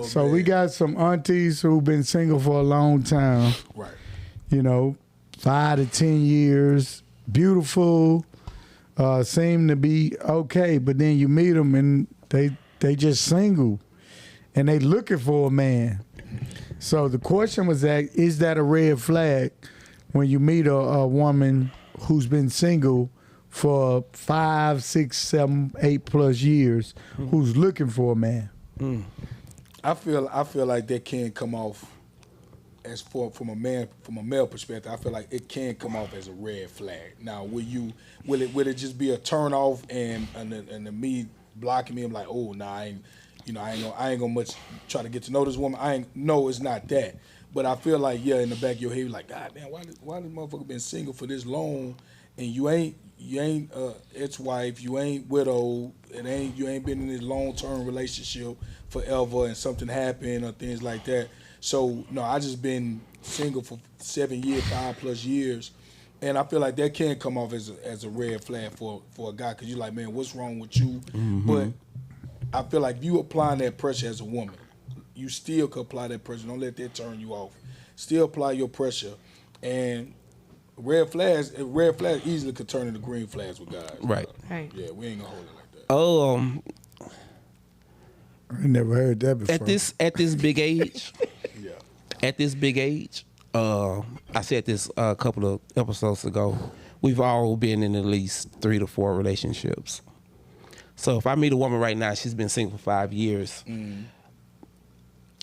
So we got some aunties who've been single for a long time. Right. 5 to 10 years, beautiful, seem to be okay, but then you meet them and they just single, and they looking for a man. So the question was is that a red flag when you meet a woman who's been single for 5, 6, 7, 8+ years, who's looking for a man? I feel like that can come off as from a male perspective. I feel like it can come off as a red flag. Now, will it just be a turn off and me blocking me? I'm like, oh, nah, I ain't gonna much try to get to know this woman. No, it's not that. But I feel like, in the back of your head, you're like, God damn, why this motherfucker been single for this long, and you ain't ex-wife, you ain't widowed, you ain't been in this long-term relationship forever, and something happened or things like that. So no, I just been single for 7 years, 5+ years, and I feel like that can come off as a red flag for a guy, because you're like, man, what's wrong with you? Mm-hmm. But I feel like you applying that pressure as a woman, you still could apply that pressure. Don't let that turn you off. Still apply your pressure, and red flags easily could turn into green flags with guys. Right. Right. Yeah, we ain't gonna hold it like that. I never heard that before. At this big age. Yeah. At this big age, I said this a couple of episodes ago. We've all been in at least 3 to 4 relationships. So if I meet a woman right now, she's been single for 5 years.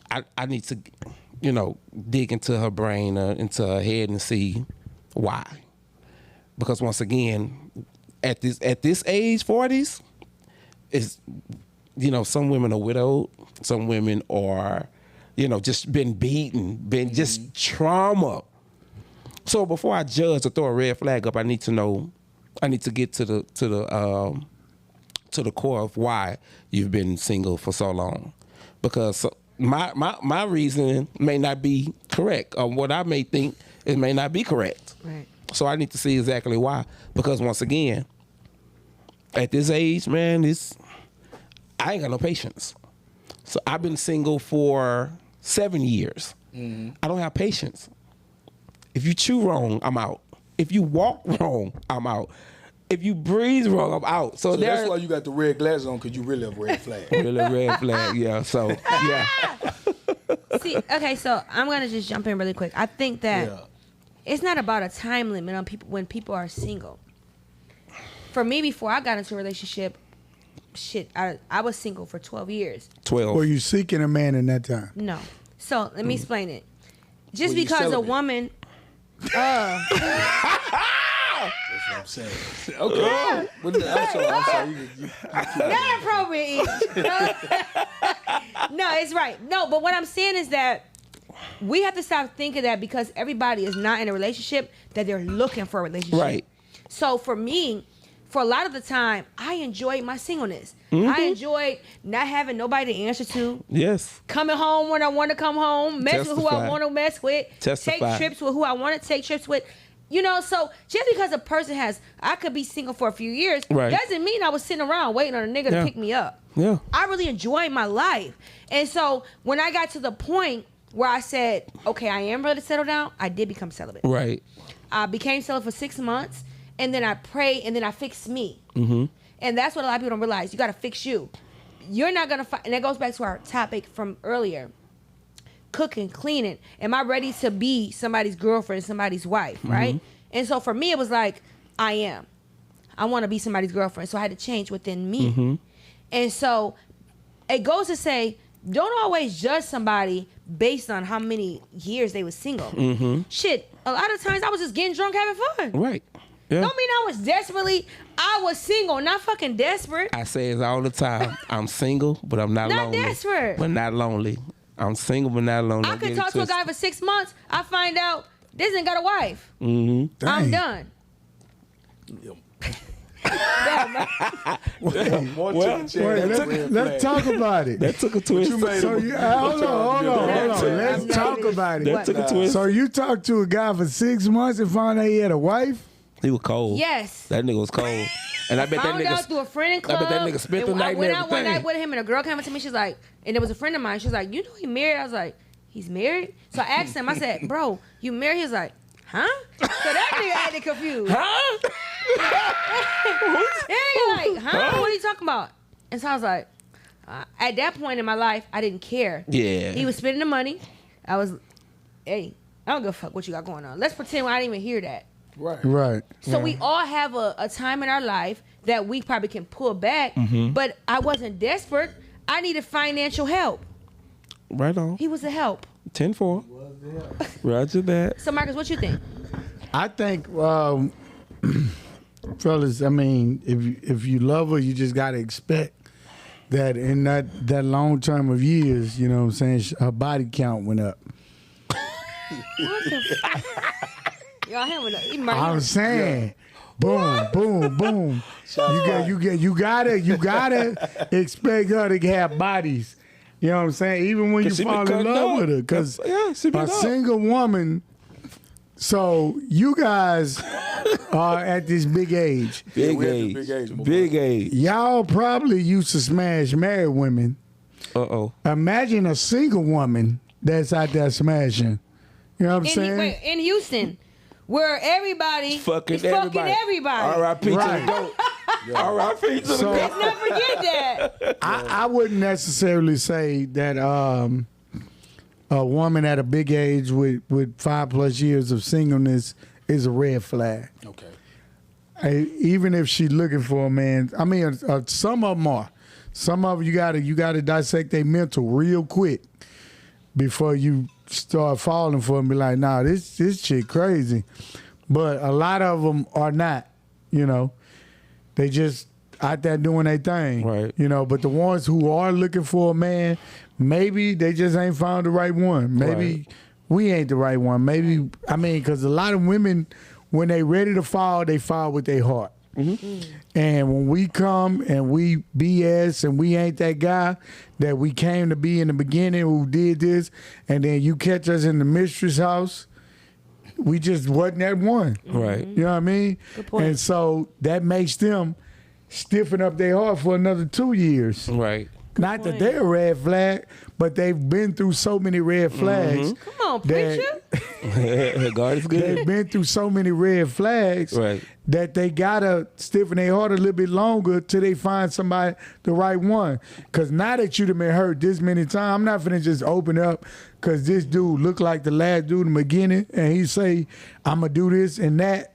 I need to, dig into her brain, into her head, and see why. Because once again, at this age, 40s, is some women are widowed, some women are, just been beaten, just trauma. So before I judge or throw a red flag up, I need to get to the core of why you've been single for so long. Because my reasoning may not be correct, or what I may think it may not be correct. Right. So I need to see exactly why. Because once again, at this age, man, I ain't got no patience. So I've been single for 7 years. Mm-hmm. I don't have patience. If you chew wrong, I'm out. If you walk wrong, I'm out. If you breathe wrong, I'm out. So that's why you got the red glasses on, because you really a red flag. Really a red flag, yeah. So, yeah. See, okay, so I'm going to just jump in really quick. I think that it's not about a time limit on people when people are single. For me, before I got into a relationship, I was single for 12 years. 12. Were you seeking a man in that time? No. So let me explain it. Just because a woman... That's what I'm saying. Okay. I'm sorry. Not appropriate. No, it's right. No, but what I'm saying is that we have to stop thinking that because everybody is not in a relationship, that they're looking for a relationship. Right. So for me, for a lot of the time, I enjoyed my singleness. Mm-hmm. I enjoyed not having nobody to answer to. Yes. Coming home when I want to come home. Mess with who I want to mess with. Testify. Take trips with who I want to take trips with. So just because a person I could be single for a few years, doesn't mean I was sitting around waiting on a nigga to pick me up. Yeah. I really enjoyed my life. And so when I got to the point where I said, okay, I am ready to settle down, I did become celibate. Right. I became celibate for 6 months, and then I prayed, and then I fixed me. Mm-hmm. And that's what a lot of people don't realize. You got to fix you. You're not going to find, and that goes back to our topic from earlier. Cooking, cleaning. Am I ready to be somebody's girlfriend, somebody's wife, right? And so for me, it was like, I am. I want to be somebody's girlfriend. So I had to change within me. Mm-hmm. And so it goes to say, don't always judge somebody based on how many years they were single. Mm-hmm. Shit, a lot of times I was just getting drunk, having fun. Right. Yeah. Don't mean I was single, not fucking desperate. I say it all the time. I'm single, but I'm not lonely. Not desperate. But not lonely. I'm single, but not lonely. I could talk to a guy for 6 months. I find out this ain't got a wife. Mm-hmm. I'm done. Let's talk about it. That took a twist. Hold on. Let's talk about it. That took a twist. So you talked to a guy for 6 months and found out he had a wife? He was cold. Yes. That nigga was cold. And I bet that Found out nigga. through a friend in club. I bet that nigga spent the and night I and went out one everything. night with him, and a girl came up to me. She's like, and there was a friend of mine. She's like, you know he married? I was like, he's married? So I asked him. I said, bro, you married? He was like, huh? So that nigga acted confused. Huh? Yeah, he like, huh? What are you talking about? And so I was like, at that point in my life, I didn't care. Yeah. He was spending the money. I was, hey, I don't give a fuck what you got going on. Let's pretend I didn't even hear that. Right. Right. So we all have a time in our life that we probably can pull back, but I wasn't desperate. I needed financial help. Right on. He was a help. 10-4. Roger that. So Marcus, what you think? I think, fellas, I mean, if you love her, you just gotta expect that in that long term of years, you know what I'm saying, her body count went up. What the fuck? Y'all him with I'm saying, boom, boom, boom. You gotta expect her to have bodies. You know what I'm saying? Even when you 'Cause she be fall in cutting love up. with her, because Yeah, she be a up. single woman. So you guys are at this big age. Big we at the age. big age, my boy. Big age. Y'all probably used to smash married women. Uh-oh. Imagine a single woman that's out there smashing. You know what I'm saying? in Houston, where everybody is fucking everybody. R.I.P. to Right. the GOAT. R.I.P. to the So- GOAT. Never forget that. I wouldn't necessarily say that a woman at a big age with 5+ years of singleness is a red flag. Okay. Even if she's looking for a man, I mean, some of them are. Some of them you gotta dissect their mental real quick before you start falling for them. Be like, nah, this chick crazy. But a lot of them are not. You know, they just out there doing their thing. Right. You know, but the ones who are looking for a man, maybe they just ain't found the right one. Maybe Right. we ain't the right one. Maybe, I mean, because a lot of women, when they ready to fall, they fall with their heart. And when we come and we BS and we ain't that guy that we came to be in the beginning who did this, and then you catch us in the mistress house, we just wasn't that one. Right. You know what I mean? Good point. And so that makes them stiffen up their heart for another 2 years. Right. Not that point. they're a red flag, but they've been through so many red flags. Come on, that- preacher. God is They've good. been through so many red flags Right. that they gotta stiffen their heart a little bit longer till they find somebody, the right one. Cause now that you've been hurt this many times, I'm not finna just open up cause this dude looked like the last dude in the beginning and he say, I'ma do this and that,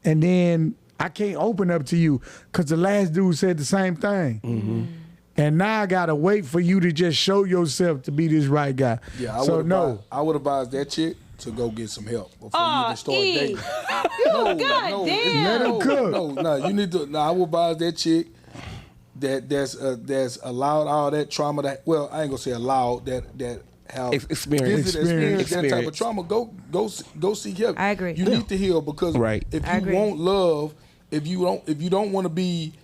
and then I can't open up to you cause the last dude said the same thing. And now I gotta wait for you to just show yourself to be this right guy. Yeah, I so would no. I would advise that chick to go get some help before you Aw, even start E. dating. God damn. Let him cook. No, you need to. No, I would advise that chick that's allowed all that trauma. That well, I ain't gonna say allowed that have Experience. experienced that type of Experience. trauma. Go seek help. I agree. You need to heal because Right. if I you agree. want love, if you don't want to be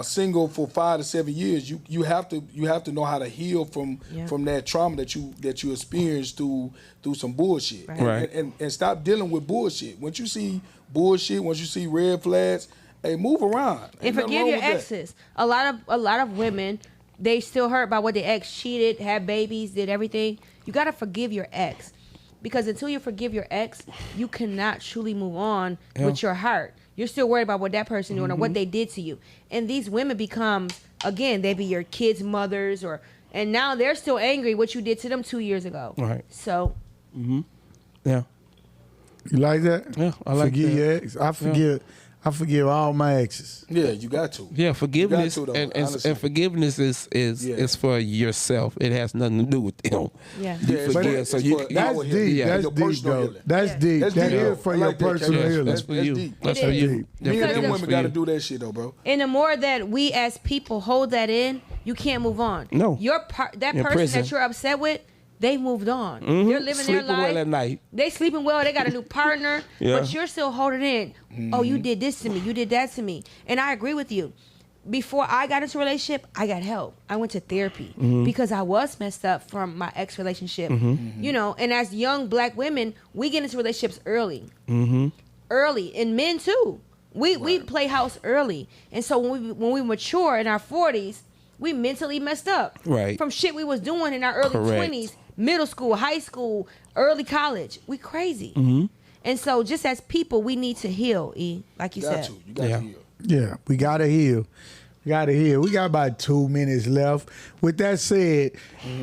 single for 5 to 7 years, you have to know how to heal from that trauma that you experienced through some bullshit. Right. And stop dealing with bullshit. Once you see bullshit, once you see red flags, hey, move around. And Ain't nothing forgive wrong your with that. exes. A lot of women, they still hurt by what their ex cheated, had babies, did everything. You gotta forgive your ex, because until you forgive your ex, you cannot truly move on with your heart. You're still worried about what that person doing or what they did to you. And these women become, again, they be your kids' mothers, and now they're still angry what you did to them 2 years ago. Right. So Yeah. You like that? Yeah, I like forgive that. your ex. I forgive all my exes. Yeah, you got to. Yeah, forgiveness You got to, though, honestly. and forgiveness is for yourself. It has nothing to do with them. yeah. Yeah, You it's forgive, for- so it's you for can- That's our deep. healing. Yeah. That's Your deep, personal though. healing. That's Yeah. deep. That's That deep, is though. for I your like that, personal Kevin. healing. That's for That's you. deep. That's It for is. you. Deep. Me Yeah, and them forgiveness women for got to you. do that shit though, bro. And the more that we as people hold that in, you can't move on. No. That In person prison. that you're upset with, they moved on. They're living Sleeping their life. well at night. They sleeping well. They got a new partner, Yeah. but you're still holding in. Oh, you did this to me. You did that to me. And I agree with you. Before I got into a relationship, I got help. I went to therapy because I was messed up from my ex relationship. You know, and as young black women, we get into relationships early. Early, and men too. We play house early, and so when we mature in our 40s, we mentally messed up. Right. From shit we was doing in our early Correct. 20s, middle school, high school, early college. We crazy. And so just as people, we need to heal. Like you said. You got Yeah. to heal. Yeah, we gotta heal. We gotta heal. We got about 2 minutes left. With that said,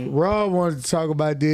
Rob wanted to talk about this.